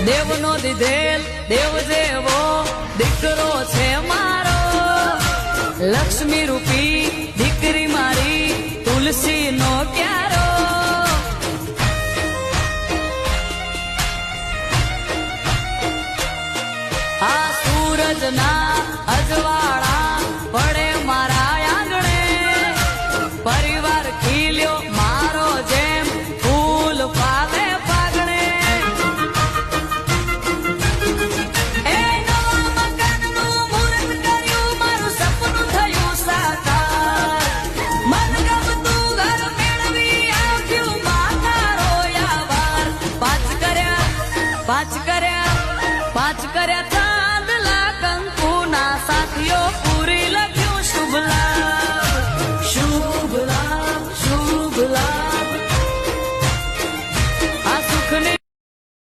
દેવનો દીધેલ દેવ જેવો દીકરો છે મારો, લક્ષ્મી રૂપી દીકરી મારી તુલસી નો ક્યારો. આ સૂરજના અજવાળા પડે મારા આંગણે, પરિવાર ખીલ્યો મારો જેમ ફૂલ ફાલે ફાગણે. એ નવા મકાનનું મુહૂર્ત કર્યું, મારું સપનું થયું સાકાર. મનગમતું ઘર મેળવી આવ્યું માતા રોયા વાર. પાંચ કર્યા